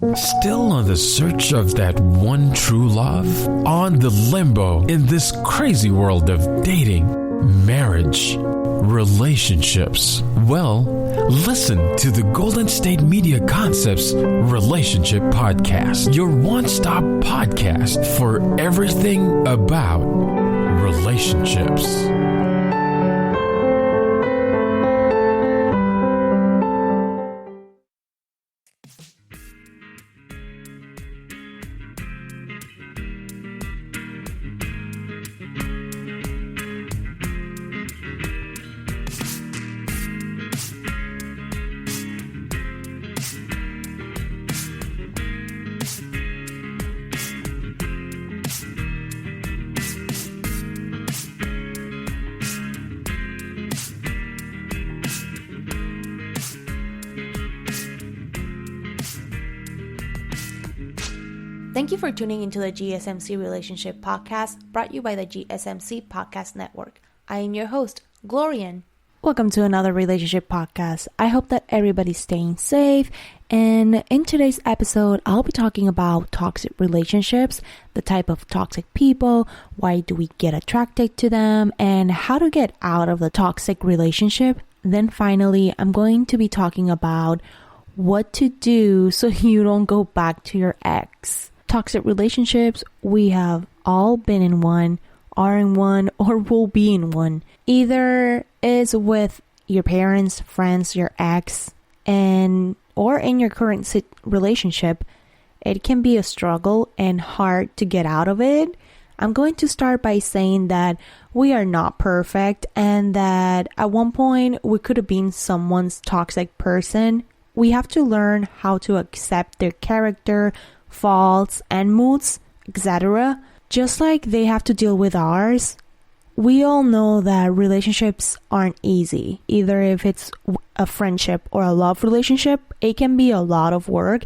Still on the search of that one true love? On the limbo in this crazy world of dating, marriage, relationships? Well, listen to the Golden State Media Concepts Relationship Podcast, your one-stop podcast for everything about relationships. Thank you for tuning into the GSMC Relationship Podcast, brought you by the GSMC Podcast Network. I am your host, Gloriann. Welcome to another relationship podcast. I hope that everybody's staying safe. And in today's episode, I'll be talking about toxic relationships, the type of toxic people, why do we get attracted to them, and how to get out of the toxic relationship. Then finally, I'm going to be talking about what to do so you don't go back to your ex. Toxic relationships, we have all been in one, are in one, or will be in one. Either is with your parents, friends, your ex, or in your current relationship. It can be a struggle and hard to get out of it. I'm going to start by saying that we are not perfect and that at one point we could have been someone's toxic person. We have to learn how to accept their character, faults and moods, etc. Just like they have to deal with ours. We all know that relationships aren't easy. Either if it's a friendship or a love relationship, it can be a lot of work.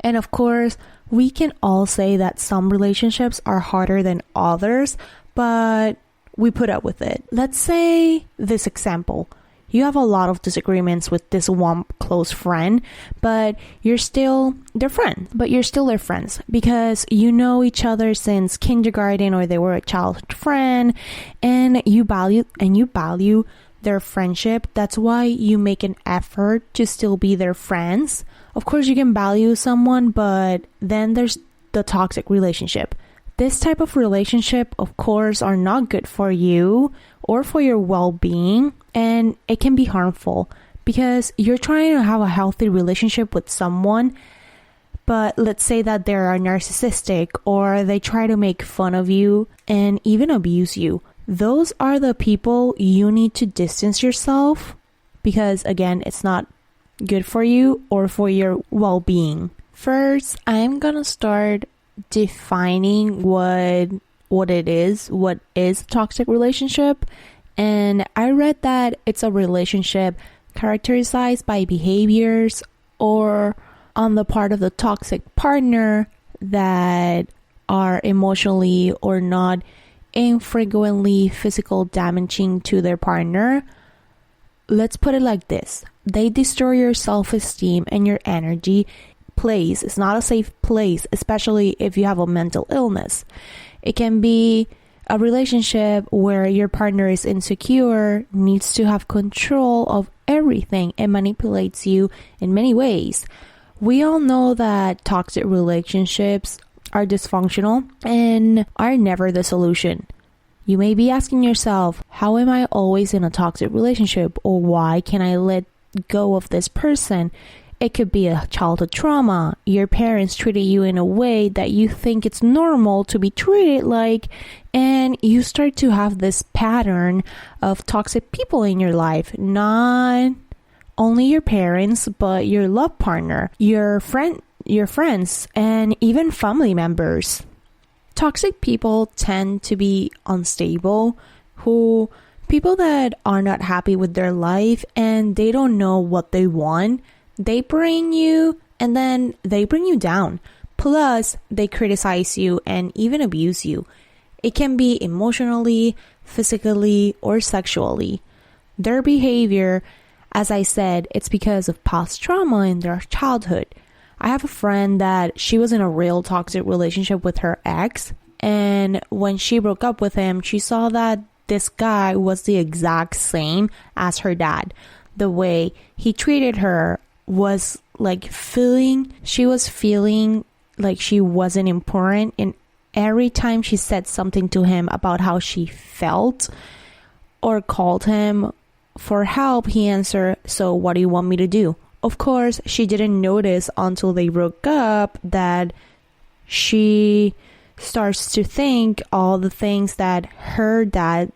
And of course, we can all say that some relationships are harder than others, but we put up with it. Let's say this example. You have a lot of disagreements with this one close friend, but you're still their friend. But you're still their friends because you know each other since kindergarten or they were a childhood friend, and you value their friendship. That's why you make an effort to still be their friends. Of course, you can value someone, but then there's the toxic relationship. This type of relationship, of course, are not good for you or for your well-being, and it can be harmful because you're trying to have a healthy relationship with someone, but let's say that they are narcissistic or they try to make fun of you and even abuse you. Those are the people you need to distance yourself because, again, it's not good for you or for your well-being. First, I'm gonna start defining what is a toxic relationship. And I read that it's a relationship characterized by behaviors or on the part of the toxic partner that are emotionally or not infrequently physical damaging to their partner. Let's put it like this. They destroy your self-esteem and your energy. Place is not a safe place, especially if you have a mental illness. It can be a relationship where your partner is insecure, needs to have control of everything, and manipulates you in many ways. We all know that toxic relationships are dysfunctional and are never the solution. You may be asking yourself, how am I always in a toxic relationship? Or why can I let go of this person? It could be a childhood trauma. Your parents treated you in a way that you think it's normal to be treated like, and you start to have this pattern of toxic people in your life. Not only your parents, but your love partner, your friends, and even family members. Toxic people tend to be unstable, people that are not happy with their life and they don't know what they want. They bring you and then they bring you down. Plus, they criticize you and even abuse you. It can be emotionally, physically, or sexually. Their behavior, as I said, it's because of past trauma in their childhood. I have a friend that she was in a real toxic relationship with her ex, and when she broke up with him, she saw that this guy was the exact same as her dad. The way he treated her was like she was feeling like she wasn't important, and every time she said something to him about how she felt or called him for help, he answered, "So what do you want me to do?" Of course, she didn't notice until they broke up that she starts to think all the things that her dad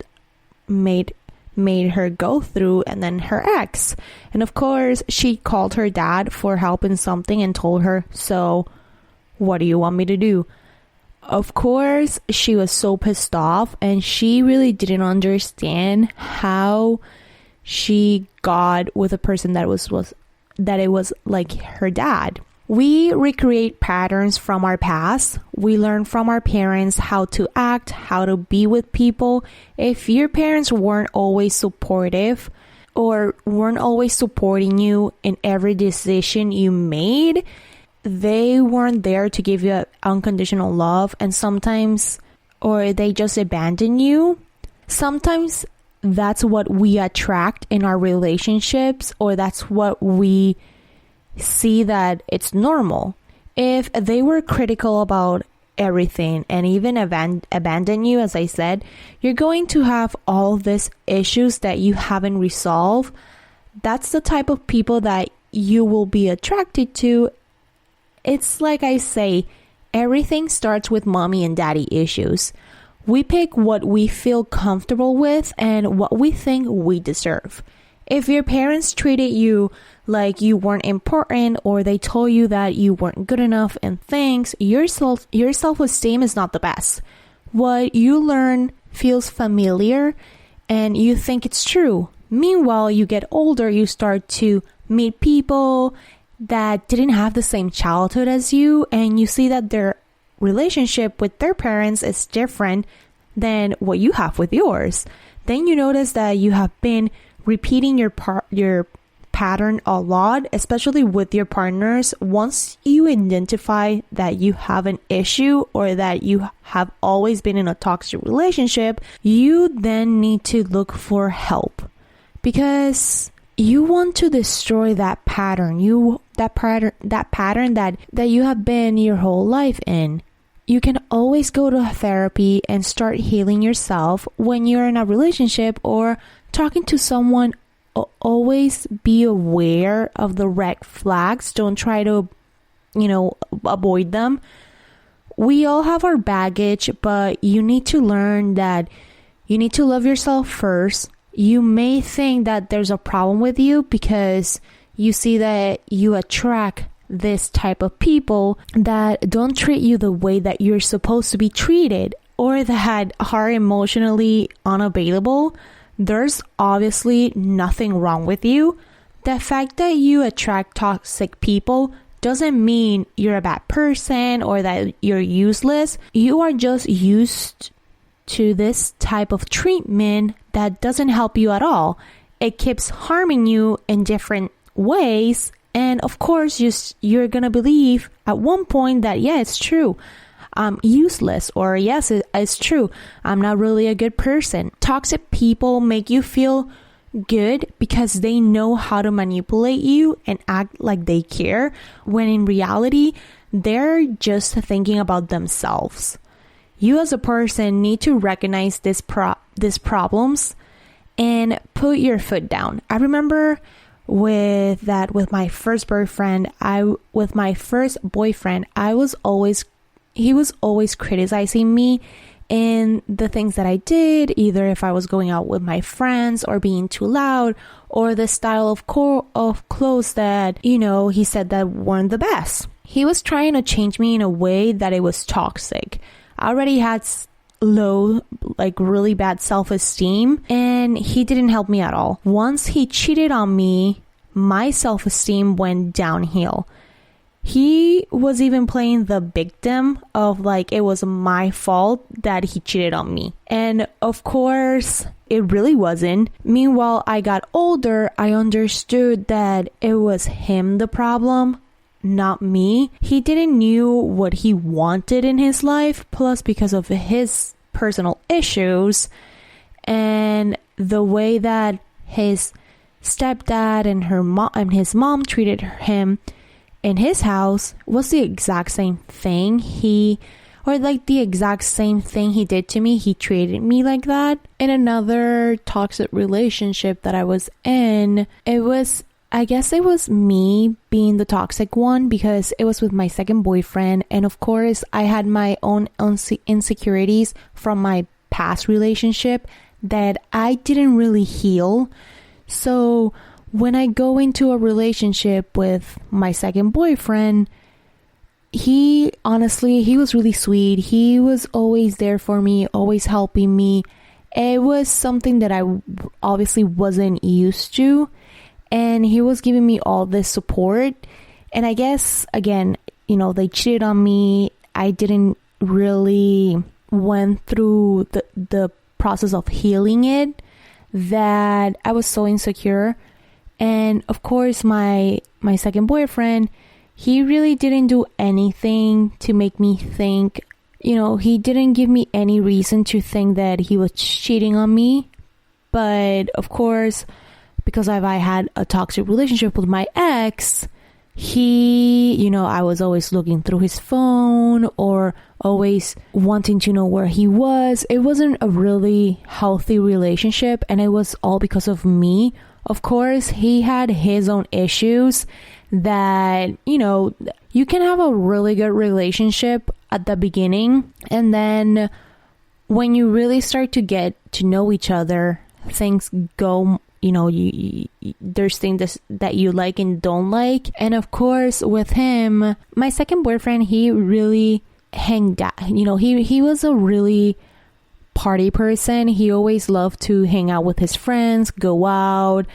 made her go through, and then her ex. And of course, she called her dad for help in something and told her, "So what do you want me to do?" Of course, she was so pissed off, and she really didn't understand how she got with a person that it was like her dad. We recreate patterns from our past. We learn from our parents how to act, how to be with people. If your parents weren't always supportive or weren't always supporting you in every decision you made, they weren't there to give you unconditional love, and sometimes, or they just abandon you. Sometimes that's what we attract in our relationships, or that's what we see that it's normal. If they were critical about everything and even abandon you, as I said, you're going to have all these issues that you haven't resolved. That's the type of people that you will be attracted to. It's like I say, everything starts with mommy and daddy issues. We pick what we feel comfortable with and what we think we deserve. If your parents treated you like you weren't important, or they told you that you weren't good enough in things, your self-esteem is not the best. What you learn feels familiar and you think it's true. Meanwhile, you get older, you start to meet people that didn't have the same childhood as you, and you see that their relationship with their parents is different than what you have with yours. Then you notice that you have been repeating your pattern a lot, especially with your partners. Once you identify that you have an issue or that you have always been in a toxic relationship, you then need to look for help, because you want to destroy that pattern. That pattern that you have been your whole life in. You can always go to therapy and start healing yourself when you're in a relationship or talking to someone. Always be aware of the red flags. Don't try to, avoid them. We all have our baggage, but you need to learn that you need to love yourself first. You may think that there's a problem with you because you see that you attract this type of people that don't treat you the way that you're supposed to be treated, or that are emotionally unavailable. There's obviously nothing wrong with you. The fact that you attract toxic people doesn't mean you're a bad person or that you're useless. You are just used to this type of treatment that doesn't help you at all. It keeps harming you in different ways. And of course, you're going to believe at one point that, yeah, it's true. I'm useless, or yes, it's true. I'm not really a good person. Toxic people make you feel good because they know how to manipulate you and act like they care, when in reality, they're just thinking about themselves. You as a person need to recognize these problems and put your foot down. I remember with my first boyfriend, he was always criticizing me in the things that I did, either if I was going out with my friends or being too loud, or the style of clothes that, he said that weren't the best. He was trying to change me in a way that it was toxic. I already had low, really bad self-esteem, and he didn't help me at all. Once he cheated on me, my self-esteem went downhill. He was even playing the victim of it was my fault that he cheated on me. And of course, it really wasn't. Meanwhile, I got older, I understood that it was him the problem, not me. He didn't knew what he wanted in his life, plus because of his personal issues and the way that his stepdad and his mom treated him in his house was the exact same thing. The exact same thing he did to me. He treated me like that. In another toxic relationship that I was in, I guess it was me being the toxic one, because it was with my second boyfriend. And of course, I had my own insecurities from my past relationship that I didn't really heal. So when I go into a relationship with my second boyfriend, he was really sweet. He was always there for me, always helping me. It was something that I obviously wasn't used to. And he was giving me all this support. And I guess, again, they cheated on me. I didn't really went through the process of healing it, that I was so insecure. And of course, my second boyfriend, he really didn't do anything to make me think, he didn't give me any reason to think that he was cheating on me. But of course, because I had a toxic relationship with my ex, I was always looking through his phone or always wanting to know where he was. It wasn't a really healthy relationship, and it was all because of me. Of course, he had his own issues that, you can have a really good relationship at the beginning, and then when you really start to get to know each other, things go, there's things that you like and don't like. And of course, with him, my second boyfriend, he really hanged out. He was a really party person. He always loved to hang out with his friends, go out,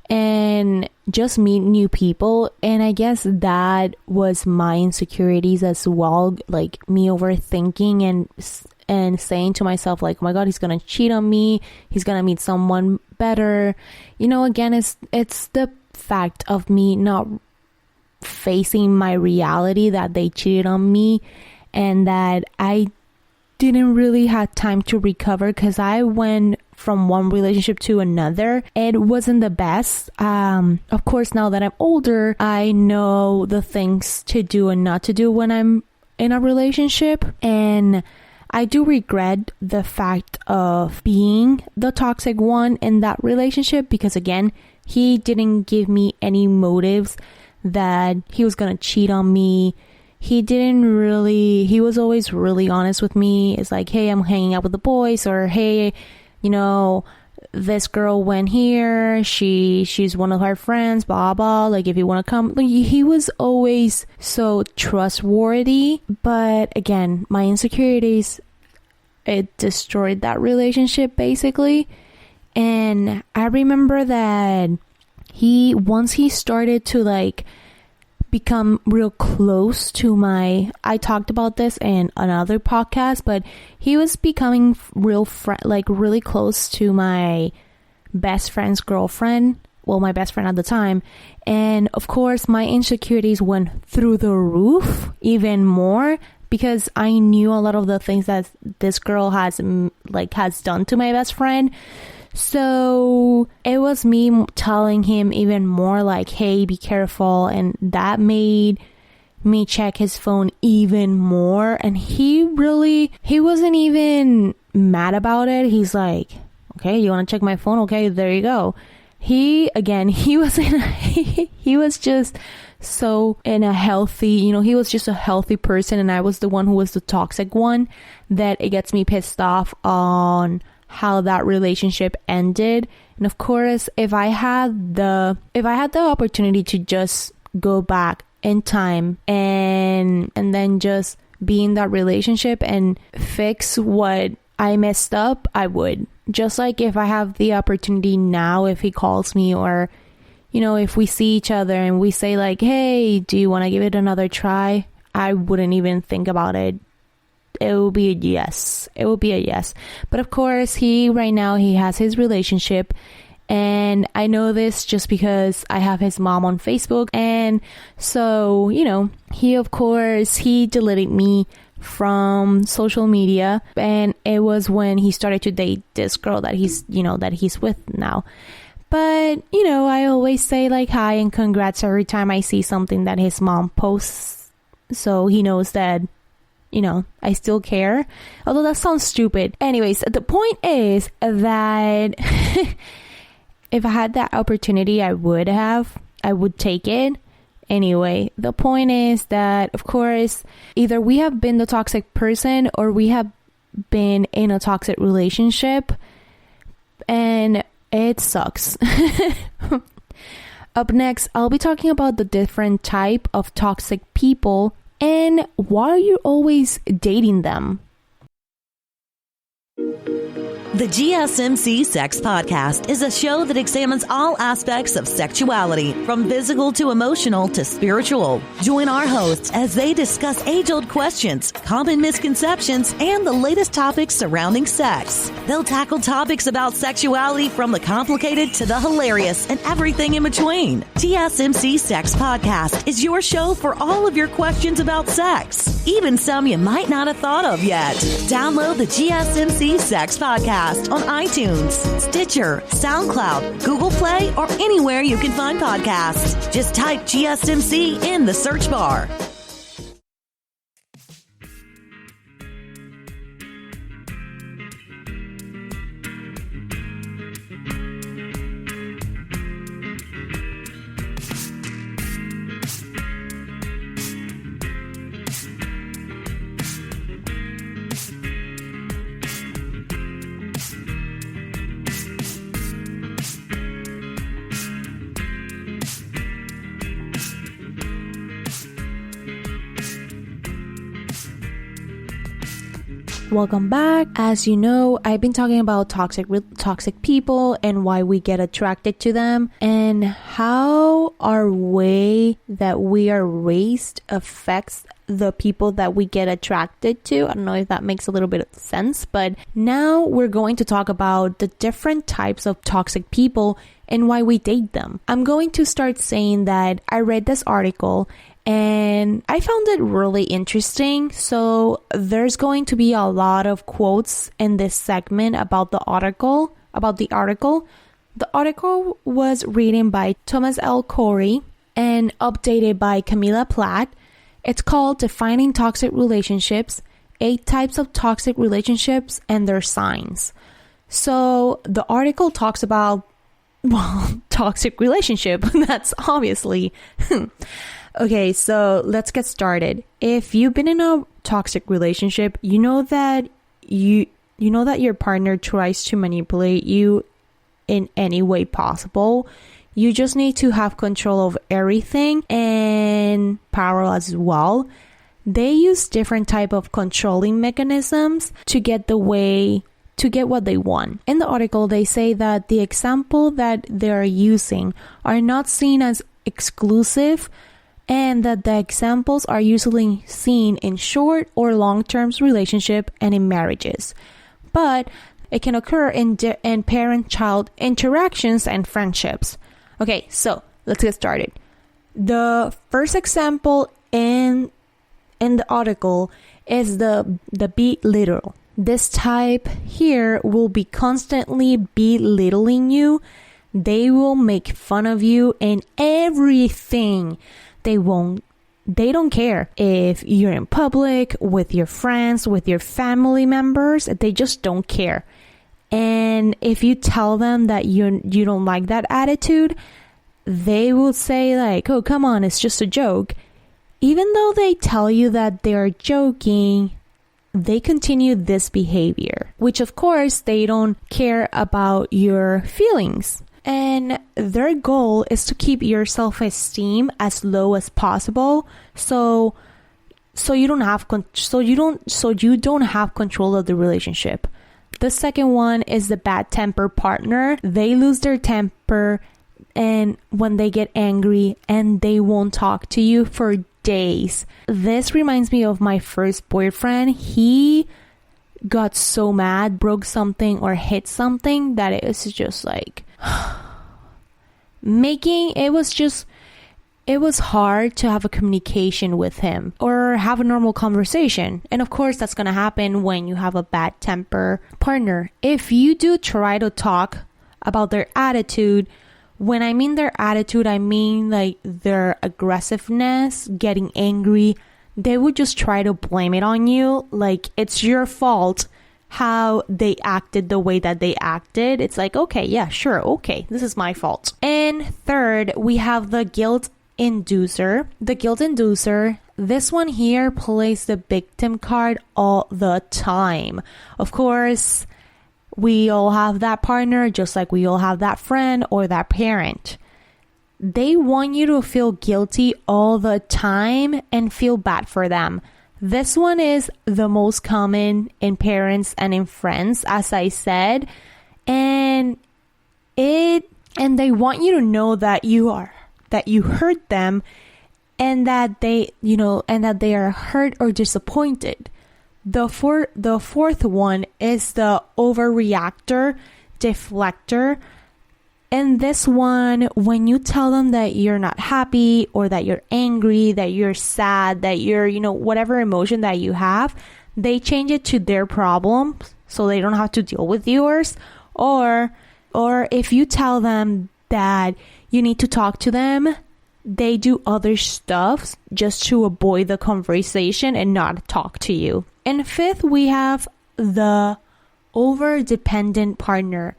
and just meet new people. And I guess that was my insecurities as well, like me overthinking and saying to myself, like, oh my God, he's gonna cheat on me, he's gonna meet someone better. Again, it's the fact of me not facing my reality that they cheated on me, and that I didn't really have time to recover, because I went from one relationship to another. It wasn't the best. Of course, now that I'm older, I know the things to do and not to do when I'm in a relationship, and I do regret the fact of being the toxic one in that relationship, because again, he didn't give me any motives that he was gonna cheat on me. He was always really honest with me. It's like, hey, I'm hanging out with the boys, or hey, this girl went here, she's one of our friends, blah blah, like, if you want to come. Like, he was always so trustworthy. But again, my insecurities, it destroyed that relationship basically. And I remember that once he started to like become real close to I talked about this in another podcast, but he was becoming really close to my best friend's girlfriend. Well, my best friend at the time. And of course, my insecurities went through the roof even more, because I knew a lot of the things that this girl has done to my best friend. So it was me telling him even more, like, hey, be careful. And that made me check his phone even more. And he wasn't even mad about it. He's like, okay, you want to check my phone? Okay, there you go. He was just so in a healthy, he was just a healthy person. And I was the one who was the toxic one, that it gets me pissed off on how that relationship ended. And of course, if I had the opportunity to just go back in time and then just be in that relationship and fix what I messed up, I would. Just like if I have the opportunity now, if he calls me, or if we see each other and we say like, hey, do you want to give it another try? I wouldn't even think about it. It will be a yes. But of course, right now he has his relationship, And I know this just because I have his mom on Facebook. And so, he deleted me from social media. And it was when he started to date this girl that he's with now. But, I always say like hi and congrats every time I see something that his mom posts. So he knows that, I still care. Although that sounds stupid. Anyways, the point is that if I had that opportunity, I would take it. Anyway, the point is that, of course, either we have been the toxic person or we have been in a toxic relationship. And it sucks. Up next, I'll be talking about the different type of toxic people and why are you always dating them? The GSMC Sex Podcast is a show that examines all aspects of sexuality, from physical to emotional to spiritual. Join our hosts as they discuss age-old questions, common misconceptions, and the latest topics surrounding sex. They'll tackle topics about sexuality from the complicated to the hilarious and everything in between. GSMC Sex Podcast is your show for all of your questions about sex, even some you might not have thought of yet. Download the GSMC Sex Podcast on iTunes, Stitcher, SoundCloud, Google Play, or anywhere you can find podcasts. Just type GSMC in the search bar. Welcome back. As you know, I've been talking about toxic people and why we get attracted to them and how our way that we are raised affects the people that we get attracted to. I don't know if that makes a little bit of sense, but now we're going to talk about the different types of toxic people and why we date them. I'm going to start saying that I read this article and I found it really interesting. So there's going to be a lot of quotes in this segment about the article. The article was written by Thomas L. Corey and updated by Camilla Platt. It's called Defining Toxic Relationships, 8 Types of Toxic Relationships and Their Signs. So the article talks about, toxic relationship. That's obviously... Okay, so let's get started. If you've been in a toxic relationship, you know that your partner tries to manipulate you in any way possible. You just need to have control of everything and power as well. They use different type of controlling mechanisms to get what they want. In the article, they say that the example that they're using are not seen as exclusive and that the examples are usually seen in short or long-term relationship and in marriages. But it can occur in parent-child interactions and friendships. Okay, so let's get started. The first example in the article is the belittle. This type here will be constantly belittling you. They will make fun of you in everything. They don't care if you're in public, with your friends, with your family members. They just don't care. And if you tell them that you don't like that attitude, they will say like, oh, come on, it's just a joke. Even though they tell you that they're joking, they continue this behavior, which of course they don't care about your feelings. And their goal is to keep your self-esteem as low as possible, so you don't have control of the relationship. The second one is the bad temper partner. They lose their temper and when they get angry and they won't talk to you for days. This reminds me of my first boyfriend. He got so mad, broke something or hit something that it was just like, it was hard to have a communication with him or have a normal conversation. And of course, that's going to happen when you have a bad temper partner. If you do try to talk about their attitude, when I mean their attitude, I mean like their aggressiveness, getting angry, they would just try to blame it on you. Like it's your fault how they acted the way that they acted. It's like, okay, yeah, sure. Okay, this is my fault. And third, we have the guilt inducer. The guilt inducer, this one here plays the victim card all the time. Of course, we all have that partner, just like we all have that friend or that parent. They want you to feel guilty all the time and feel bad for them. This one is the most common in parents and in friends, as I said, and they want you to know that you hurt them, and that they are hurt or disappointed. The fourth one is the overreactor, deflector. And this one, when you tell them that you're not happy or that you're angry, that you're sad, that you're, whatever emotion that you have, they change it to their problem so they don't have to deal with yours. Or if you tell them that you need to talk to them, they do other stuff just to avoid the conversation and not talk to you. And fifth, we have the over-dependent partner.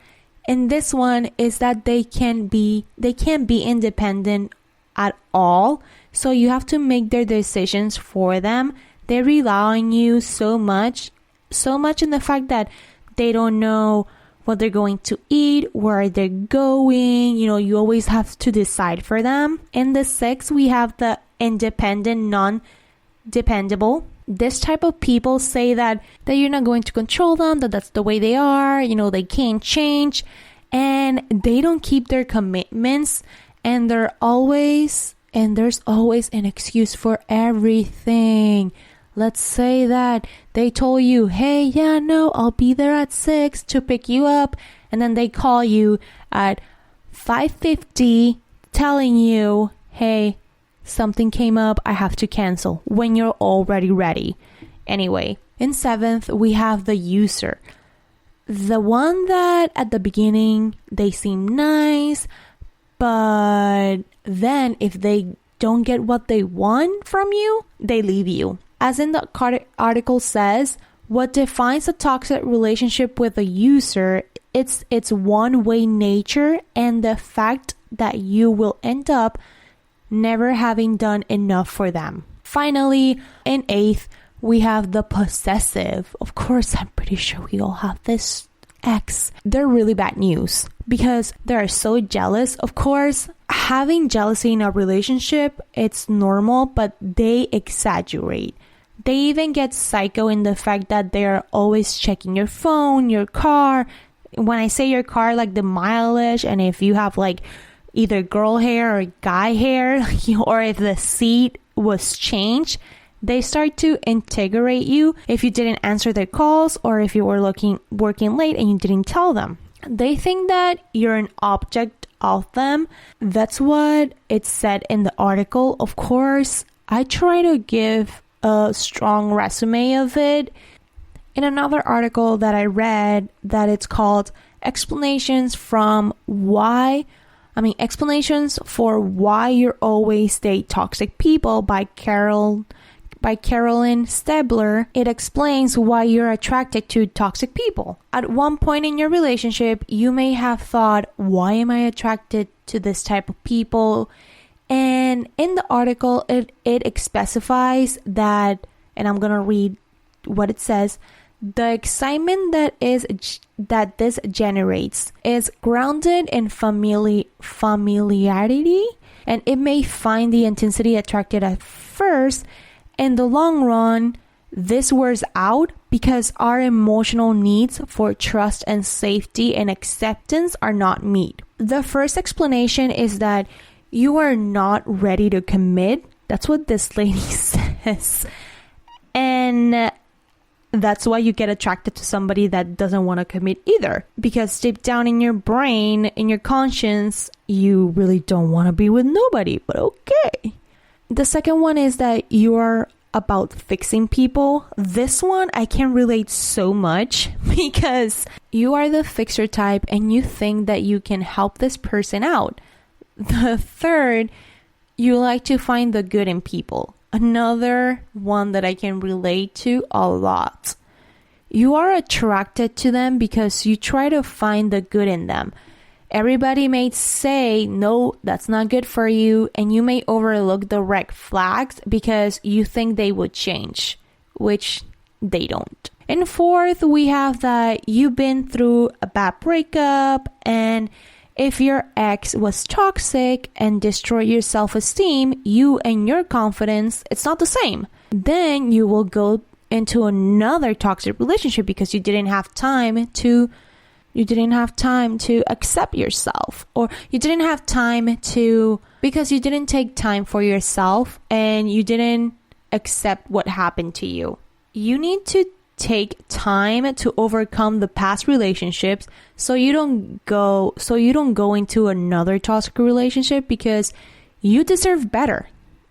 And this one is that they can't be independent at all. So you have to make their decisions for them. They rely on you so much in the fact that they don't know what they're going to eat, where they're going. You always have to decide for them. In the sixth, we have the independent, non-dependable. This type of people say that you're not going to control them, that's the way they are, they can't change, and they don't keep their commitments, and there's always an excuse for everything. Let's say that they told you, hey, yeah, no, I'll be there at 6 to pick you up, and then they call you at 5:50 telling you, hey, something came up, I have to cancel, when you're already ready. Anyway, in seventh, we have the user. The one that at the beginning, they seem nice, but then if they don't get what they want from you, they leave you. As in the article says, what defines a toxic relationship with a user, it's one-way nature and the fact that you will end up never having done enough for them. Finally, in eighth, we have the possessive. Of course, I'm pretty sure we all have this ex. They're really bad news because they're so jealous. Of course, having jealousy in a relationship, it's normal, but they exaggerate. They even get psycho in the fact that they're always checking your phone, your car. When I say your car, like the mileage, and if you have like either girl hair or guy hair, or if the seat was changed, they start to integrate you if you didn't answer their calls or if you were working late and you didn't tell them. They think that you're an object of them. That's what it said in the article. Of course, I try to give a strong resume of it. In another article that I read, that it's called Explanations for Why You Always Date Toxic People by Carolyn Stebler. It explains why you're attracted to toxic people. At one point in your relationship, you may have thought, why am I attracted to this type of people? And in the article, it specifies that, and I'm going to read what it says, the excitement that this generates is grounded in familiarity, and it may find the intensity attractive at first. In the long run, this wears out because our emotional needs for trust and safety and acceptance are not met. The first explanation is that you are not ready to commit. That's what this lady says. And that's why you get attracted to somebody that doesn't want to commit either. Because deep down in your brain, in your conscience, you really don't want to be with nobody, but okay. The second one is that you are about fixing people. This one I can relate so much because you are the fixer type and you think that you can help this person out. The third, you like to find the good in people. Another one that I can relate to a lot. You are attracted to them because you try to find the good in them. Everybody may say, no, that's not good for you, and you may overlook the red flags because you think they would change, which they don't. And fourth, we have that you've been through a bad breakup, and if your ex was toxic and destroyed your self-esteem, you and your confidence, it's not the same. Then you will go into another toxic relationship because you didn't have time to accept yourself, or you didn't have time to, because you didn't take time for yourself and you didn't accept what happened to you. You need to take time to overcome the past relationships so you don't go into another toxic relationship, because you deserve better.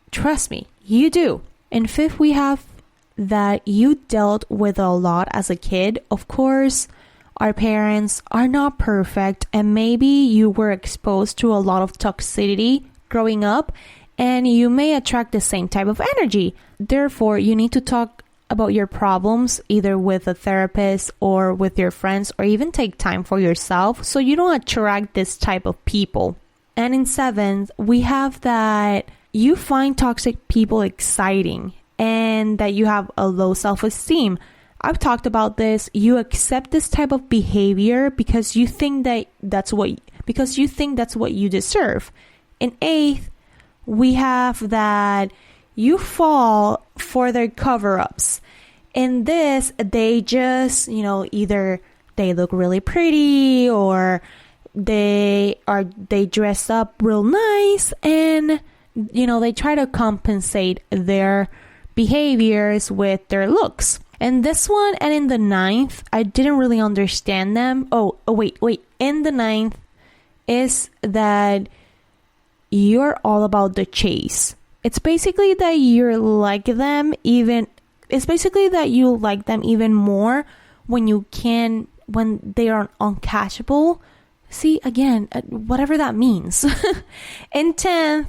Trust me, you do. And fifth, we have that you dealt with a lot as a kid. Of course, our parents are not perfect, and maybe you were exposed to a lot of toxicity growing up, and you may attract the same type of energy. Therefore, you need to talk about your problems either with a therapist or with your friends, or even take time for yourself so you don't attract this type of people. And in seventh, we have that you find toxic people exciting and that you have a low self-esteem. I've talked about this. You accept this type of behavior because you think that's what you deserve. In eighth, we have that you fall for their cover-ups. In this, they just, either they look really pretty or they dress up real nice, and they try to compensate their behaviors with their looks. And this one, and in the ninth, I didn't really understand them. Wait. In the ninth is that you're all about the chase. It's basically that you like them even more when they are uncatchable. See, again, whatever that means. In 10th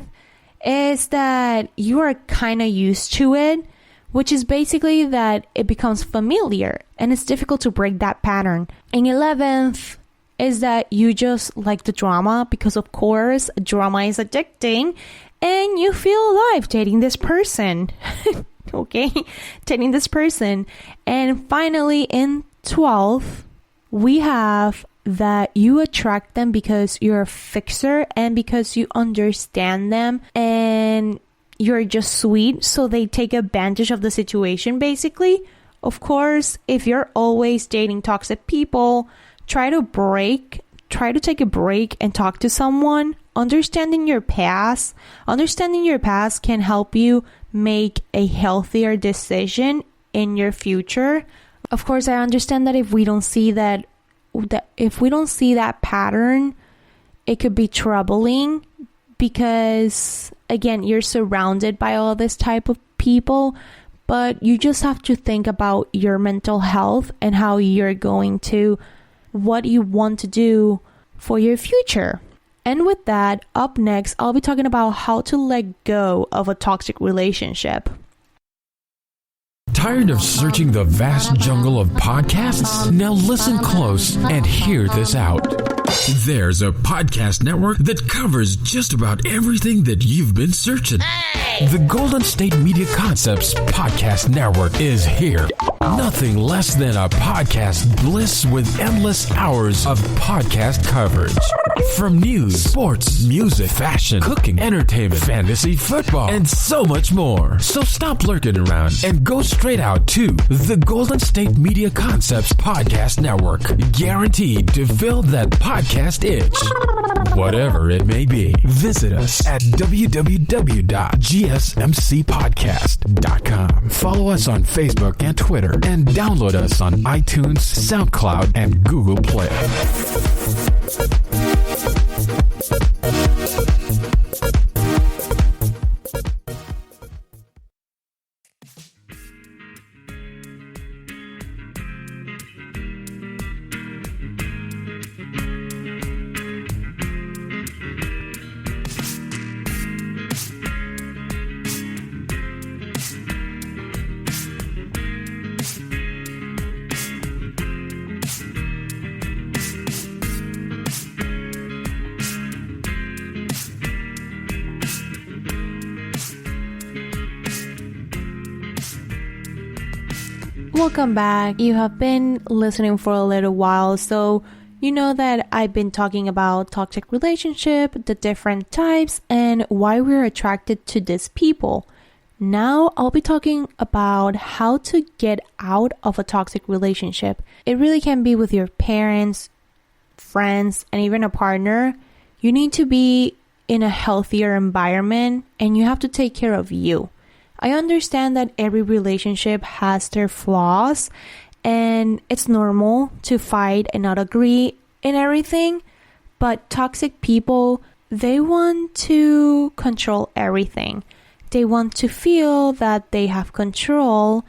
is that you are kind of used to it, which is basically that it becomes familiar and it's difficult to break that pattern. In 11th is that you just like the drama because, of course, drama is addicting and you feel alive dating this person. Okay, dating this person. And finally, in 12th, we have that you attract them because you're a fixer and because you understand them and you're just sweet, so they take advantage of the situation, basically. Of course, if you're always dating toxic people, try to take a break and talk to someone. Understanding your past can help you make a healthier decision in your future. Of course, I understand that if we don't see that pattern, it could be troubling because, again, you're surrounded by all this type of people, but you just have to think about your mental health and what you want to do for your future. And with that, up next, I'll be talking about how to let go of a toxic relationship. Tired of searching the vast jungle of podcasts? Now listen close and hear this out. There's a podcast network that covers just about everything that you've been searching. The Golden State Media Concepts Podcast Network is here. Nothing less than a podcast bliss with endless hours of podcast coverage. From news, sports, music, fashion, cooking, entertainment, fantasy, football, and so much more. So stop lurking around and go straight out to the Golden State Media Concepts Podcast Network. Guaranteed to fill that podcast itch. Whatever it may be. Visit us at www.gsmcpodcast.com. Follow us on Facebook and Twitter, and download us on iTunes, SoundCloud, and Google Play. Welcome back. You have been listening for a little while, so you know that I've been talking about toxic relationship, the different types, and why we're attracted to these people. Now I'll be talking about how to get out of a toxic relationship. It really can be with your parents, friends, and even a partner. You need to be in a healthier environment and you have to take care of you. I understand that every relationship has their flaws and it's normal to fight and not agree in everything, but toxic people, they want to control everything. They want to feel that they have control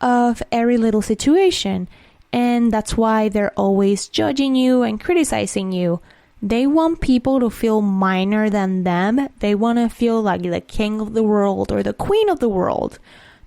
of every little situation, and that's why they're always judging you and criticizing you. They want people to feel minor than them. They want to feel like the king of the world or the queen of the world.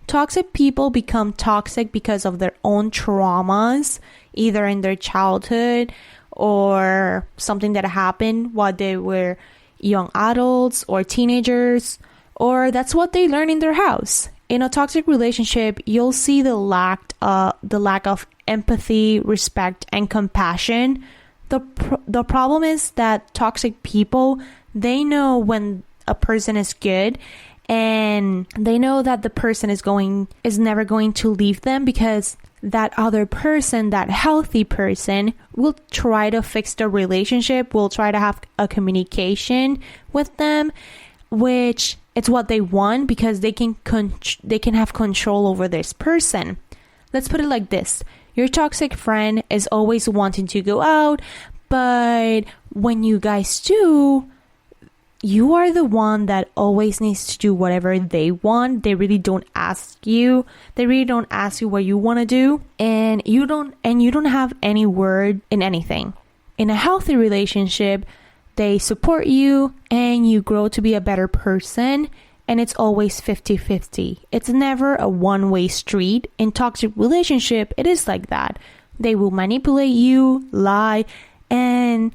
Toxic people become toxic because of their own traumas, either in their childhood or something that happened while they were young adults or teenagers, or that's what they learn in their house. In a toxic relationship, you'll see the lack of empathy, respect, and compassion. The problem is that toxic people, they know when a person is good and they know that the person is never going to leave them, because that other person, that healthy person, will try to fix the relationship, will try to have a communication with them, which it's what they want because they can have control over this person. Let's put it like this. Your toxic friend is always wanting to go out, but when you guys do, you are the one that always needs to do whatever they want. They really don't ask you. They really don't ask you what you want to do, and you don't have any word in anything. In a healthy relationship, they support you and you grow to be a better person, and it's always 50-50. It's never a one-way street. In toxic relationship, it is like that. They will manipulate you, lie, and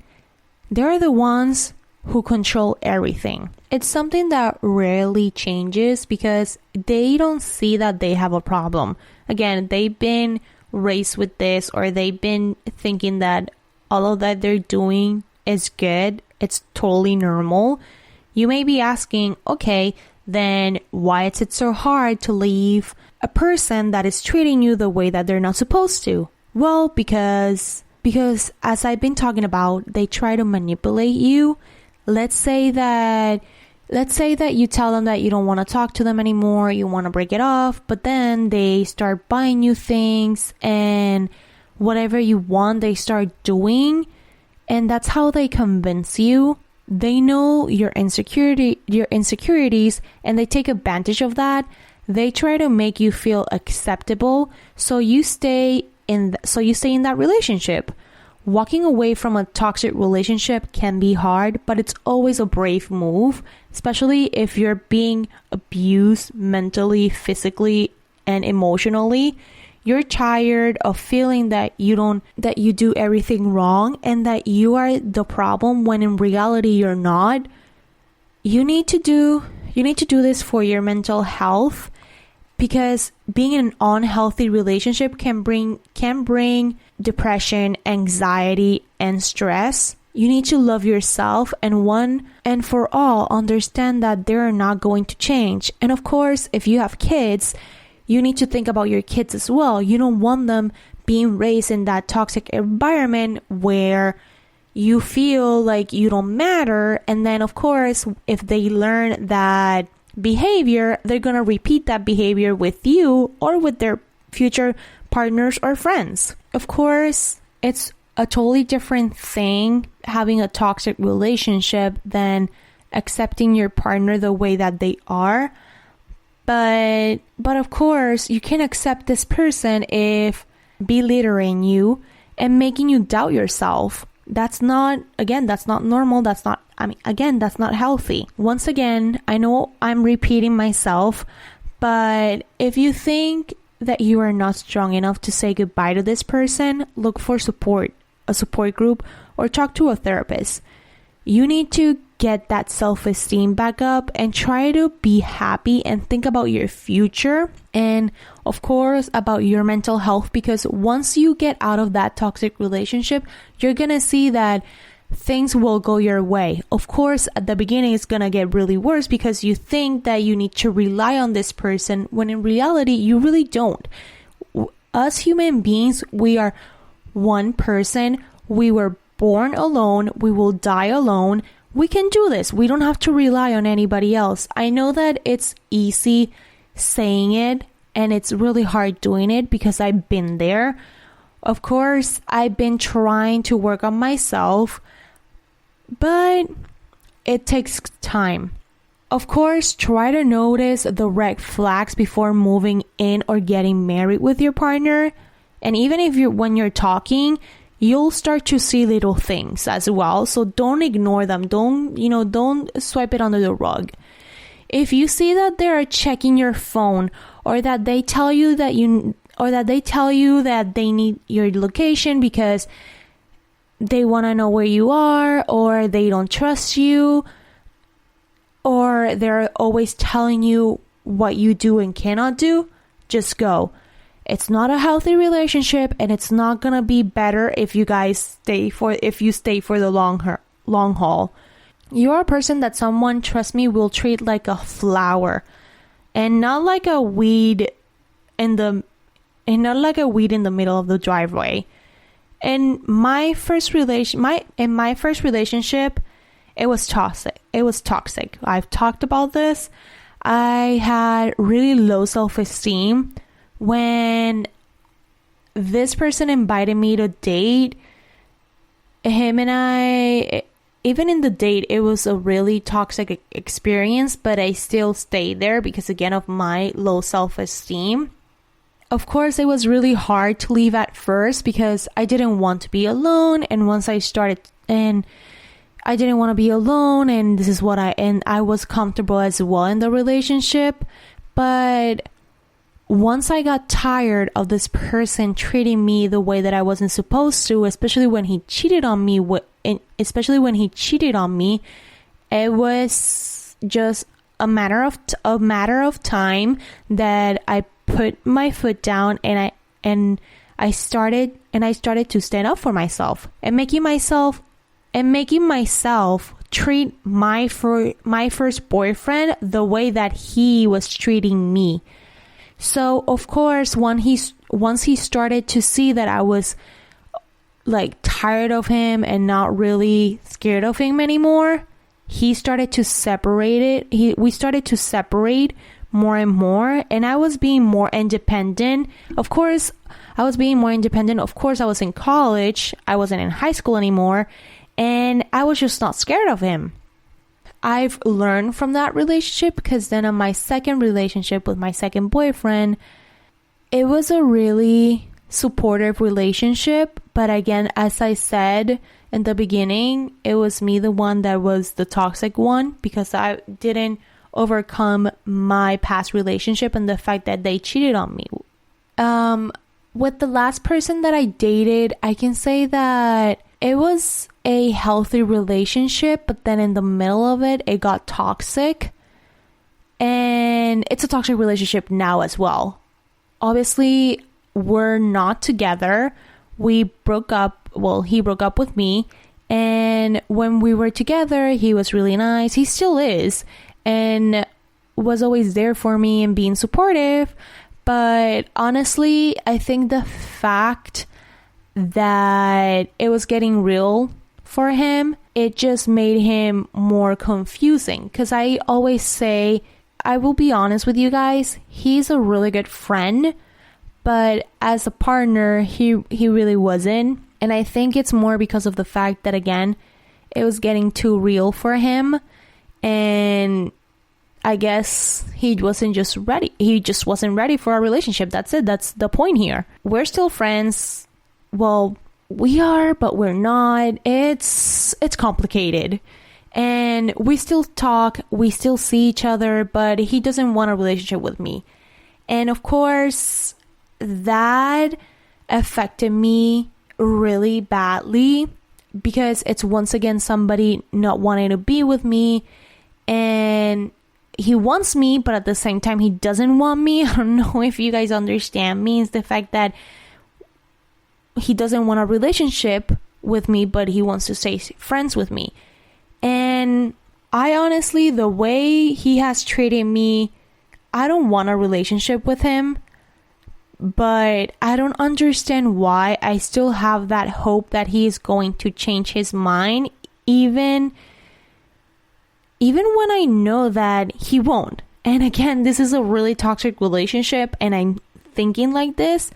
they're the ones who control everything. It's something that rarely changes because they don't see that they have a problem. Again, they've been raised with this, or they've been thinking that all of that they're doing is good. It's totally normal. You may be asking, okay, then why is it so hard to leave a person that is treating you the way that they're not supposed to? Well, because as I've been talking about, they try to manipulate you. Let's say that you tell them that you don't want to talk to them anymore, you want to break it off, but then they start buying you things and whatever you want, they start doing, and that's how they convince you. They know your insecurities, and they take advantage of that. They try to make you feel acceptable, so you stay in that relationship. Walking away from a toxic relationship can be hard, but it's always a brave move, especially if you're being abused mentally, physically, and emotionally. You're tired of feeling that you do everything wrong and that you are the problem when in reality you're not. You need to do this for your mental health, because being in an unhealthy relationship can bring depression, anxiety, and stress. You need to love yourself and one and for all understand that they're not going to change. And of course, if you have kids, you need to think about your kids as well. You don't want them being raised in that toxic environment where you feel like you don't matter. And then, of course, if they learn that behavior, they're going to repeat that behavior with you or with their future partners or friends. Of course, it's a totally different thing having a toxic relationship than accepting your partner the way that they are. But of course, you can accept this person if belittling you and making you doubt yourself. That's not normal. That's not healthy. Once again, I know I'm repeating myself, but if you think that you are not strong enough to say goodbye to this person, look for support, a support group, or talk to a therapist. You need to get that self-esteem back up and try to be happy and think about your future and of course about your mental health, because once you get out of that toxic relationship, you're gonna see that things will go your way. Of course, at the beginning it's gonna get really worse because you think that you need to rely on this person when in reality you really don't. Us human beings, we are one person. We were born alone. We will die alone. We can do this. We don't have to rely on anybody else. I know that it's easy saying it and it's really hard doing it because I've been there. Of course, I've been trying to work on myself, but it takes time. Of course, try to notice the red flags before moving in or getting married with your partner. And even if when you're talking, you'll start to see little things as well. So don't ignore them. Don't swipe it under the rug. If you see that they are checking your phone or that they tell you that they need your location because they want to know where you are, or they don't trust you, or they're always telling you what you do and cannot do, just go. It's not a healthy relationship, and it's not gonna be better if you stay for the long haul. You're a person that someone, trust me, will treat like a flower, and not like a weed in the middle of the driveway. In my first relationship, it was toxic. I've talked about this. I had really low self-esteem. When this person invited me to date, him and I, even in the date, it was a really toxic experience, but I still stayed there because, again, of my low self-esteem. Of course, it was really hard to leave at first because I didn't want to be alone, and once I started, and I didn't want to be alone, and I was comfortable as well in the relationship, but once I got tired of this person treating me the way that I wasn't supposed to, especially when he cheated on me, it was just a matter of time that I put my foot down and I started to stand up for myself and making myself treat my first boyfriend the way that he was treating me. So, of course, once he started to see that I was like tired of him and not really scared of him anymore, we started to separate more and more, and I was being more independent. Of course, I was in college. I wasn't in high school anymore, and I was just not scared of him. I've learned from that relationship because then on my second relationship with my second boyfriend, it was a really supportive relationship. But again, as I said in the beginning, it was me the one that was the toxic one because I didn't overcome my past relationship and the fact that they cheated on me. With the last person that I dated, I can say that it was a healthy relationship, but then in the middle of it, it got toxic. And it's a toxic relationship now as well. Obviously, we're not together. We broke up. Well, he broke up with me. And when we were together, he was really nice. He still is. And was always there for me and being supportive. But honestly, I think the fact that it was getting real for him, it just made him more confusing. Because I always say, I will be honest with you guys, he's a really good friend, but as a partner, he really wasn't. And I think it's more because of the fact that, again, it was getting too real for him, and I guess he wasn't ready for a relationship. That's it. That's the point here. We're still friends. Well, we are, but we're not. It's complicated. And we still talk, we still see each other, but he doesn't want a relationship with me. And of course, that affected me really badly. because it's once again somebody not wanting to be with me, and he wants me, but at the same time he doesn't want me. I don't know if you guys understand me. It's the fact that he doesn't want a relationship with me, but he wants to stay friends with me. And I honestly, the way he has treated me, I don't want a relationship with him, but I don't understand why. I still have that hope that he is going to change his mind, even when I know that he won't. And again, this is a really toxic relationship, and I'm thinking like this.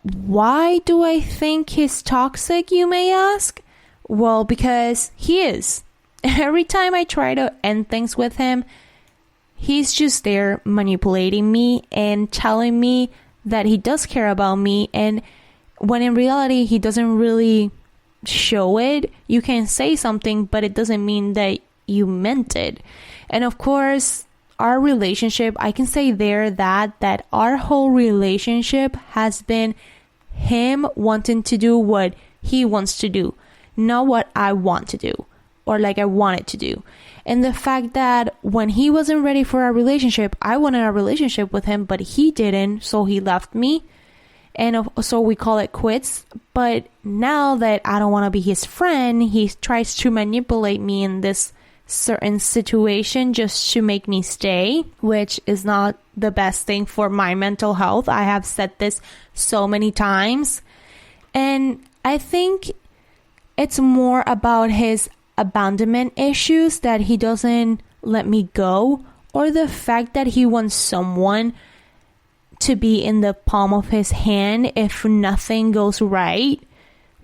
Why do I think he's toxic, you may ask? Well, because he is. Every time I try to end things with him, he's just there manipulating me and telling me that he does care about me, and when in reality he doesn't really show it. You can say something, but it doesn't mean that you meant it. And of course, our relationship, I can say there that our whole relationship has been him wanting to do what he wants to do, not what I want to do, or like I wanted to do. And the fact that when he wasn't ready for a relationship, I wanted a relationship with him, but he didn't, so he left me. And so we call it quits. But now that I don't want to be his friend, he tries to manipulate me in this certain situation just to make me stay, which is not the best thing for my mental health. I have said this so many times. And I think it's more about his abandonment issues, that he doesn't let me go, or the fact that he wants someone to be in the palm of his hand if nothing goes right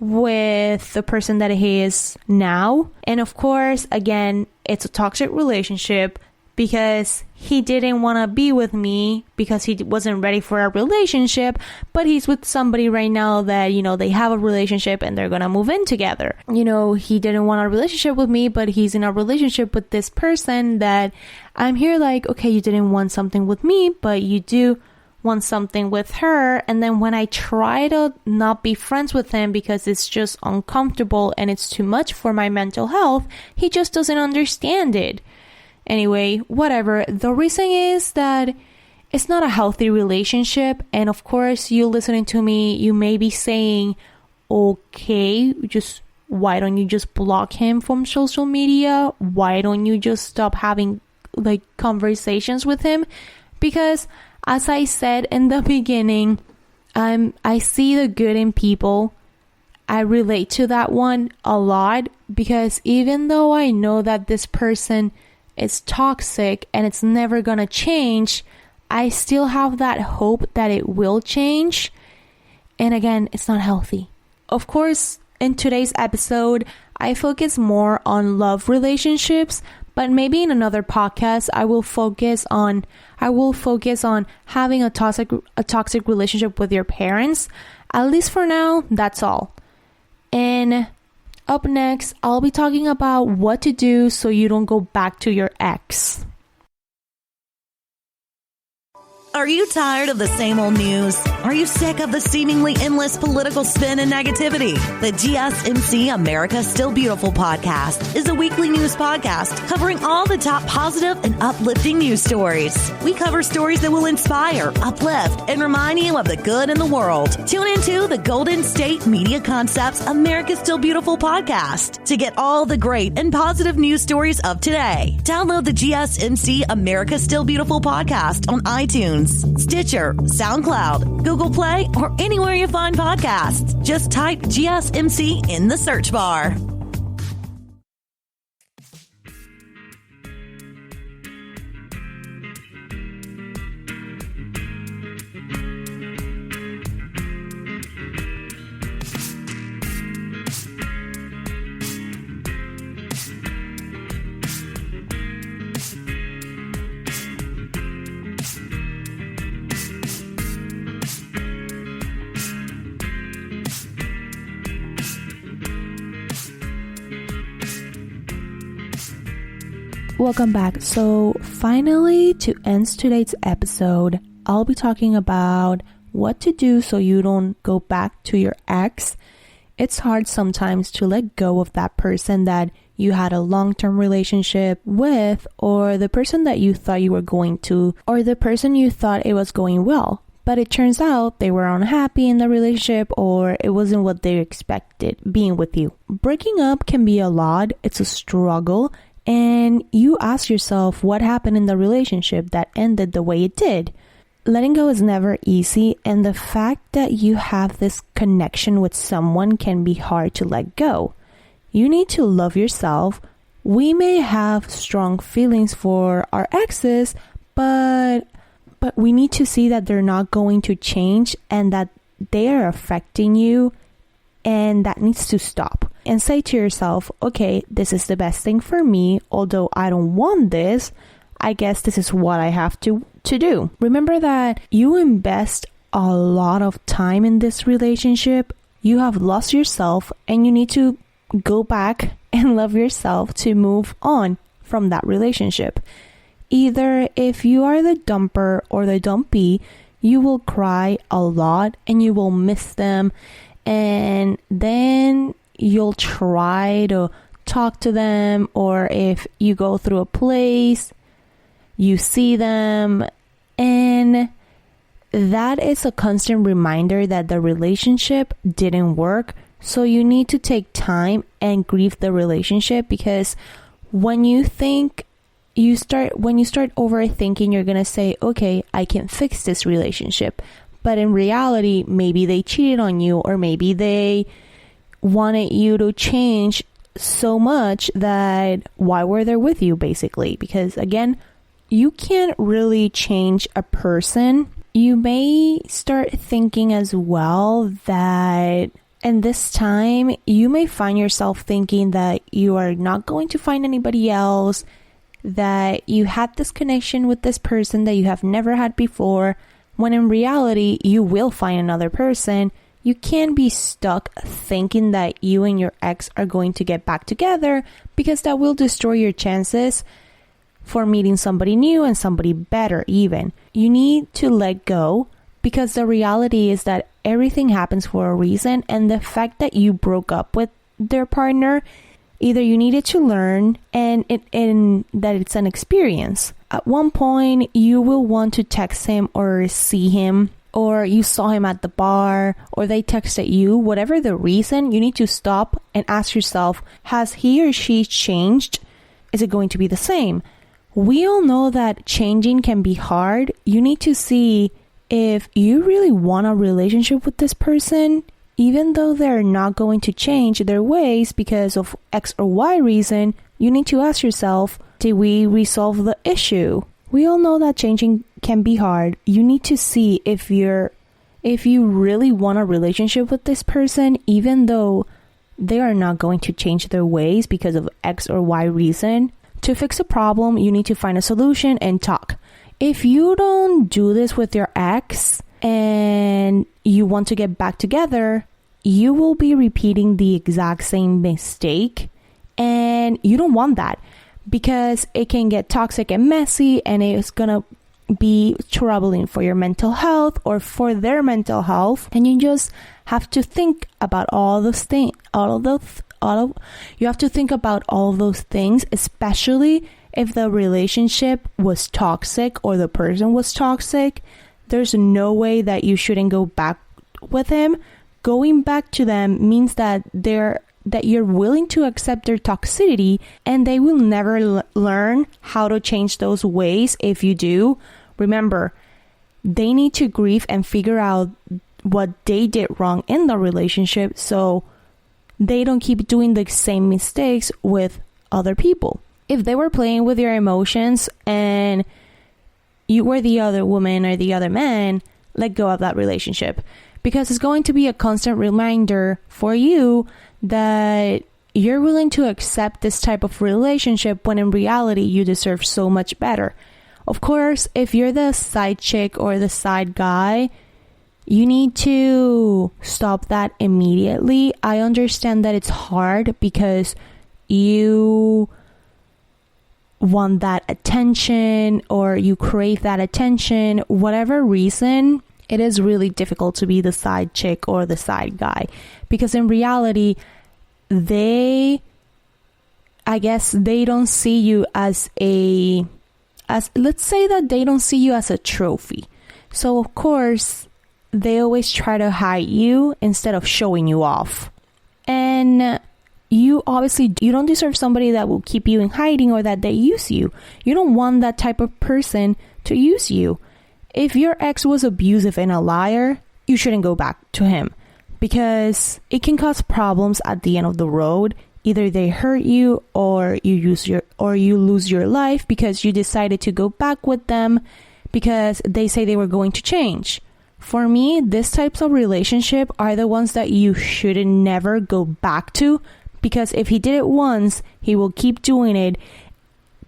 with the person that he is now. And of course, again, it's a toxic relationship because he didn't want to be with me because he wasn't ready for a relationship, but he's with somebody right now that, you know, they have a relationship and they're gonna move in together. You know, he didn't want a relationship with me, but he's in a relationship with this person that I'm here like, okay, you didn't want something with me, but you do want something with her. And then when I try to not be friends with him because it's just uncomfortable and it's too much for my mental health, he just doesn't understand it. Anyway, whatever. The reason is that it's not a healthy relationship. And of course, you listening to me, you may be saying, okay, just why don't you just block him from social media? Why don't you just stop having like conversations with him? Because as I said in the beginning, I see the good in people. I relate to that one a lot because even though I know that this person is toxic and it's never gonna change, I still have that hope that it will change. And again, it's not healthy. Of course, in today's episode, I focus more on love relationships, but maybe in another podcast, I will focus on having a toxic relationship with your parents. At least for now, that's all. And up next, I'll be talking about what to do so you don't go back to your ex. Are you tired of the same old news? Are you sick of the seemingly endless political spin and negativity? The GSMC America Still Beautiful podcast is a weekly news podcast covering all the top positive and uplifting news stories. We cover stories that will inspire, uplift, and remind you of the good in the world. Tune into the Golden State Media Concepts America Still Beautiful podcast to get all the great and positive news stories of today. Download the GSMC America Still Beautiful podcast on iTunes, Stitcher, SoundCloud, Google Play, or anywhere you find podcasts. Just type GSMC in the search bar. Welcome back. So finally, to end today's episode, I'll be talking about what to do so you don't go back to your ex. It's hard sometimes to let go of that person that you had a long-term relationship with, or the person that you thought you were going to, or the person you thought it was going well. But it turns out they were unhappy in the relationship, or it wasn't what they expected being with you. Breaking up can be a lot. It's a struggle. And you ask yourself what happened in the relationship that ended the way it did. Letting go is never easy, and the fact that you have this connection with someone can be hard to let go. You need to love yourself. We may have strong feelings for our exes, but we need to see that they're not going to change and that they are affecting you, and that needs to stop. And say to yourself, okay, this is the best thing for me. Although I don't want this, I guess this is what I have to do. Remember that you invest a lot of time in this relationship. You have lost yourself, and you need to go back and love yourself to move on from that relationship. Either if you are the dumper or the dumpy, you will cry a lot and you will miss them, and then you'll try to talk to them, or if you go through a place, you see them, and that is a constant reminder that the relationship didn't work. So you need to take time and grieve the relationship, because when you start overthinking, you're gonna say, okay, I can fix this relationship. But in reality, maybe they cheated on you, or maybe they wanted you to change so much that why were they with you, basically? Because again, you can't really change a person. You may start thinking as well that, and this time you may find yourself thinking that you are not going to find anybody else, that you had this connection with this person that you have never had before, when in reality you will find another person. You can't be stuck thinking that you and your ex are going to get back together, because that will destroy your chances for meeting somebody new and somebody better even. You need to let go, because the reality is that everything happens for a reason, and the fact that you broke up with their partner, either you needed to learn and that it's an experience. At one point, you will want to text him or see him, or you saw him at the bar, or they texted you. Whatever the reason, you need to stop and ask yourself, has he or she changed? Is it going to be the same? We all know that changing can be hard. You need to see if you really want a relationship with this person, even though they're not going to change their ways because of X or Y reason. You need to ask yourself, did we resolve the issue? We all know that changing can be hard. You need to see if you really want a relationship with this person, even though they are not going to change their ways because of X or Y reason. To fix a problem, you need to find a solution and talk. If you don't do this with your ex and you want to get back together, you will be repeating the exact same mistake, and you don't want that, because it can get toxic and messy, and it's gonna be troubling for your mental health or for their mental health. And you just have to think about all those things, you have to think about all those things, especially if the relationship was toxic or the person was toxic. There's no way that you shouldn't go back with him. Going back to them means that you're willing to accept their toxicity, and they will never learn how to change those ways if you do. Remember, they need to grieve and figure out what they did wrong in the relationship, so they don't keep doing the same mistakes with other people. If they were playing with your emotions and you were the other woman or the other man, let go of that relationship, because it's going to be a constant reminder for you that you're willing to accept this type of relationship when in reality you deserve so much better. Of course, if you're the side chick or the side guy, you need to stop that immediately. I understand that it's hard because you want that attention or you crave that attention. Whatever reason, it is really difficult to be the side chick or the side guy, because in reality, they don't see you as let's say that they don't see you as a trophy. So of course, they always try to hide you instead of showing you off. And you don't deserve somebody that will keep you in hiding or that they use you. You don't want that type of person to use you. If your ex was abusive and a liar, you shouldn't go back to him, because it can cause problems at the end of the road. Either they hurt you or you lose your life because you decided to go back with them because they say they were going to change. For me, these types of relationship are the ones that you should never go back to, because if he did it once, he will keep doing it,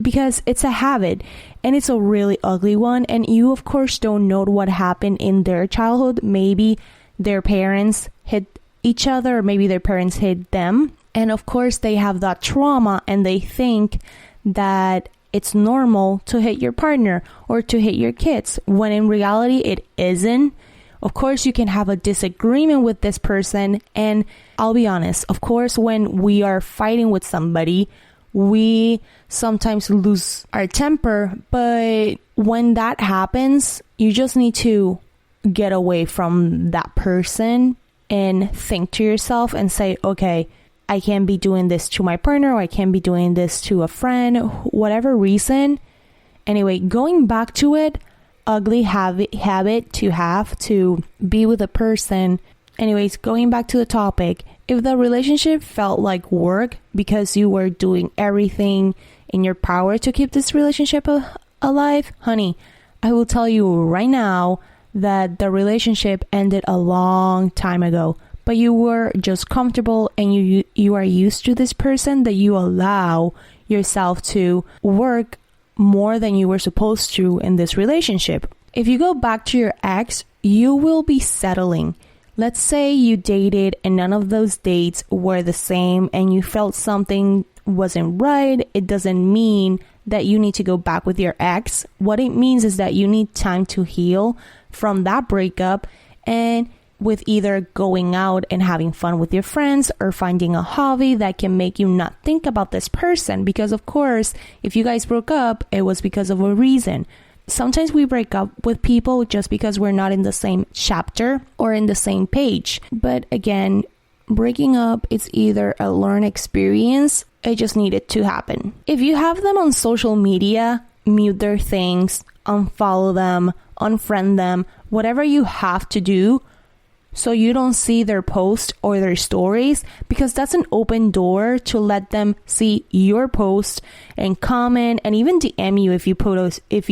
because it's a habit and it's a really ugly one. And you, of course, don't know what happened in their childhood. Maybe their parents hit each other, or maybe their parents hit them. And of course, they have that trauma and they think that it's normal to hit your partner or to hit your kids, when in reality, it isn't. Of course, you can have a disagreement with this person. And I'll be honest, of course, when we are fighting with somebody, we sometimes lose our temper. But when that happens, you just need to get away from that person and think to yourself and say, okay, I can't be doing this to my partner, or I can't be doing this to a friend, whatever reason. Anyway, going back to it, ugly habit to have to be with a person. Anyways, going back to the topic, if the relationship felt like work because you were doing everything in your power to keep this relationship alive, honey, I will tell you right now that the relationship ended a long time ago. But you were just comfortable and you are used to this person, that you allow yourself to work more than you were supposed to in this relationship. If you go back to your ex, you will be settling. Let's say you dated and none of those dates were the same and you felt something wasn't right. It doesn't mean that you need to go back with your ex. What it means is that you need time to heal from that breakup, and with either going out and having fun with your friends or finding a hobby that can make you not think about this person. Because of course, if you guys broke up, it was because of a reason. Sometimes we break up with people just because we're not in the same chapter or in the same page. But again, breaking up is either a learned experience, it just needed to happen. If you have them on social media, mute their things, unfollow them, unfriend them, whatever you have to do, so you don't see their posts or their stories, because that's an open door to let them see your post and comment and even DM you if you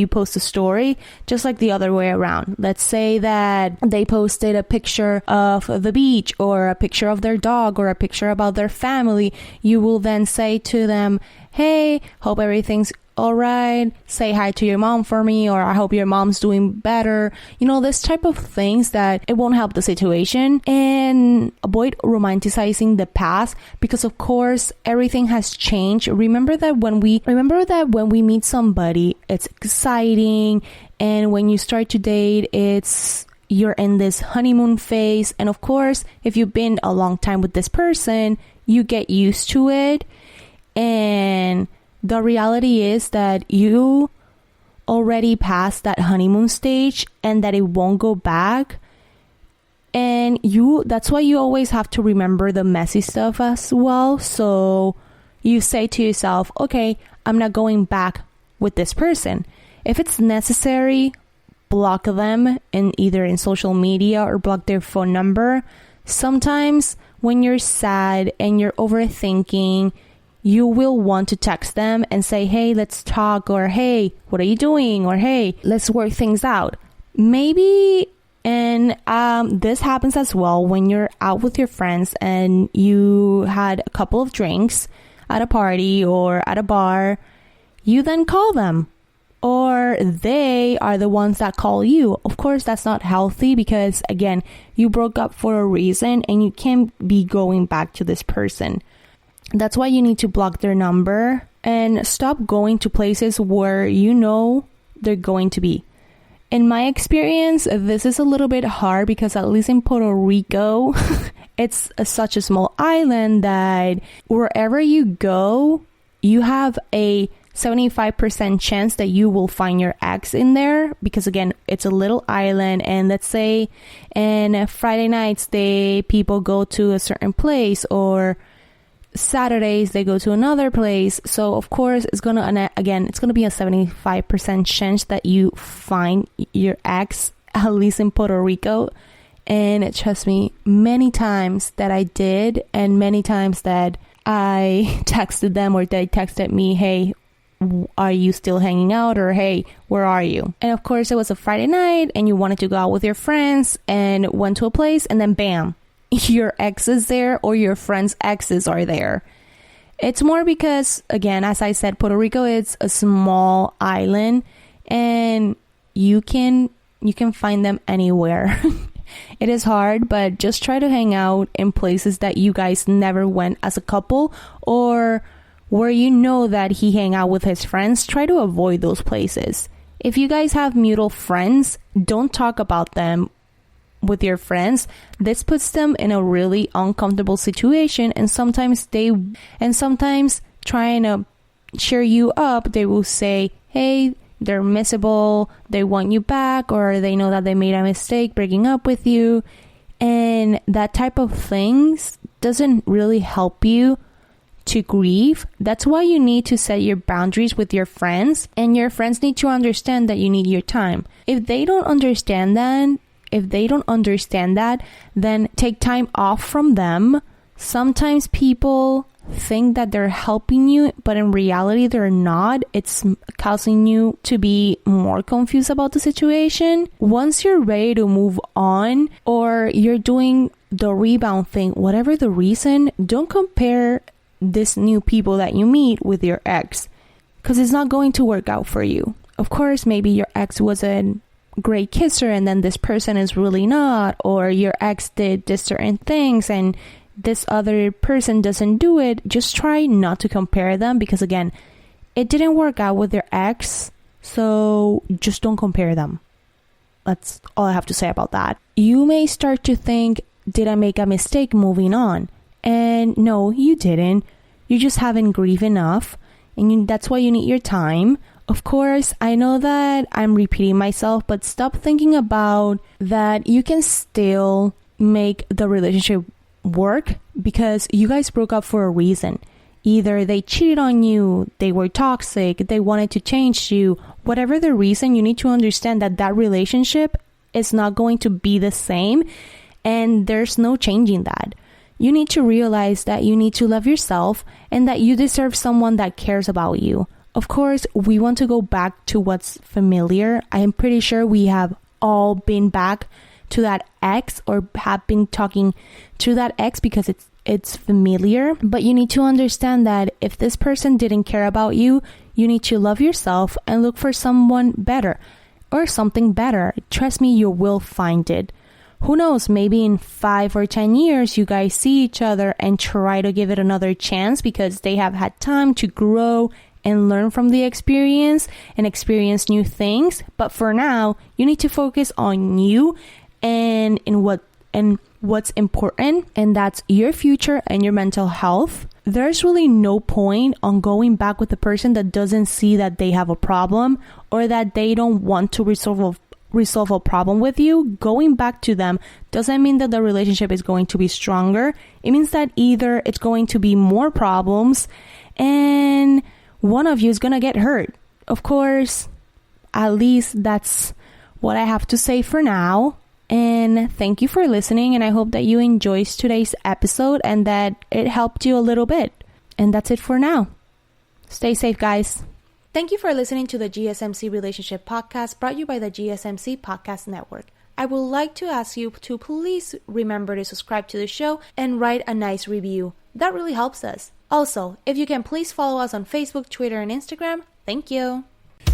post a story, just like the other way around. Let's say that they posted a picture of the beach or a picture of their dog or a picture about their family. You will then say to them, hey, hope everything's all right, say hi to your mom for me, or I hope your mom's doing better. You know, this type of things that it won't help the situation. And avoid romanticizing the past, because of course everything has changed. Remember that when we meet somebody, it's exciting, and when you start to date, you're in this honeymoon phase. And of course, if you've been a long time with this person, you get used to it. And the reality is that you already passed that honeymoon stage and that it won't go back. And that's why you always have to remember the messy stuff as well. So you say to yourself, okay, I'm not going back with this person. If it's necessary, block them either in social media or block their phone number. Sometimes when you're sad and you're overthinking, you will want to text them and say, hey, let's talk, or hey, what are you doing? Or hey, let's work things out. Maybe, and this happens as well when you're out with your friends and you had a couple of drinks at a party or at a bar, you then call them. Or they are the ones that call you. Of course, that's not healthy, because again, you broke up for a reason and you can't be going back to this person. That's why you need to block their number and stop going to places where you know they're going to be. In my experience, this is a little bit hard because at least in Puerto Rico, it's such a small island that wherever you go, you have a 75% chance that you will find your ex in there, because again, it's a little island, and let's say in Friday nights people go to a certain place, or Saturdays they go to another place. So of course it's gonna be a 75% chance that you find your ex, at least in Puerto Rico. And trust me, many times that I did, and many times that I texted them or they texted me, hey, are you still hanging out? Or hey, where are you? And of course it was a Friday night and you wanted to go out with your friends and went to a place, and then bam, your ex is there, or your friend's exes are there. It's more because, again, as I said, Puerto Rico is a small island and you can find them anywhere. It is hard, but just try to hang out in places that you guys never went as a couple, or where you know that he hang out with his friends. Try to avoid those places. If you guys have mutual friends, don't talk about them with your friends. This puts them in a really uncomfortable situation, and sometimes trying to cheer you up, they will say, hey, they're missable, they want you back, or they know that they made a mistake breaking up with you, and that type of things doesn't really help you to grieve. That's why you need to set your boundaries with your friends, and your friends need to understand that you need your time. If they don't understand that, then take time off from them. Sometimes people think that they're helping you, but in reality they're not. It's causing you to be more confused about the situation. Once you're ready to move on, or you're doing the rebound thing, whatever the reason, don't compare this new people that you meet with your ex, because it's not going to work out for you. Of course, maybe your ex was a great kisser and then this person is really not, or your ex did this certain things and this other person doesn't do it. Just try not to compare them, because again, it didn't work out with your ex, so just don't compare them. That's all I have to say about that. You may start to think, did I make a mistake moving on? And no, you didn't. You just haven't grieved enough, and that's why you need your time. Of course, I know that I'm repeating myself, but stop thinking about that you can still make the relationship work, because you guys broke up for a reason. Either they cheated on you, they were toxic, they wanted to change you. Whatever the reason, you need to understand that that relationship is not going to be the same, and there's no changing that. You need to realize that you need to love yourself and that you deserve someone that cares about you. Of course, we want to go back to what's familiar. I am pretty sure we have all been back to that ex, or have been talking to that ex because it's familiar. But you need to understand that if this person didn't care about you, you need to love yourself and look for someone better or something better. Trust me, you will find it. Who knows, maybe in 5 or 10 years, you guys see each other and try to give it another chance because they have had time to grow and learn from the experience and experience new things. But for now, you need to focus on you and what's important, and that's your future and your mental health. There's really no point on going back with a person that doesn't see that they have a problem, or that they don't want to resolve a problem with you. Going back to them doesn't mean that the relationship is going to be stronger. It means that either it's going to be more problems and one of you is going to get hurt. Of course, at least that's what I have to say for now. And thank you for listening, and I hope that you enjoyed today's episode and that it helped you a little bit. And that's it for now. Stay safe, guys. Thank you for listening to the GSMC Relationship Podcast, brought to you by the GSMC Podcast Network. I would like to ask you to please remember to subscribe to the show and write a nice review. That really helps us. Also, if you can please follow us on Facebook, Twitter, and Instagram, thank you.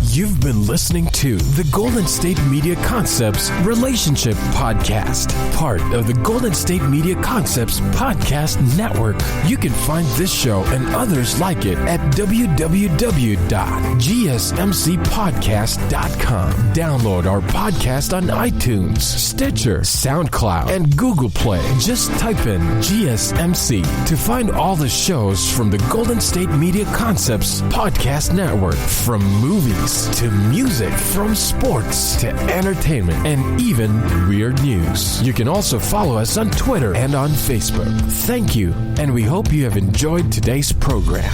You've been listening to the Golden State Media Concepts Relationship Podcast, part of the Golden State Media Concepts Podcast Network. You can find this show and others like it at www.gsmcpodcast.com. Download our podcast on iTunes, Stitcher, SoundCloud, and Google Play. Just type in GSMC to find all the shows from the Golden State Media Concepts Podcast Network, from movies to music, from sports to entertainment, and even weird news. You can also follow us on Twitter and on Facebook. Thank you, and we hope you have enjoyed today's program.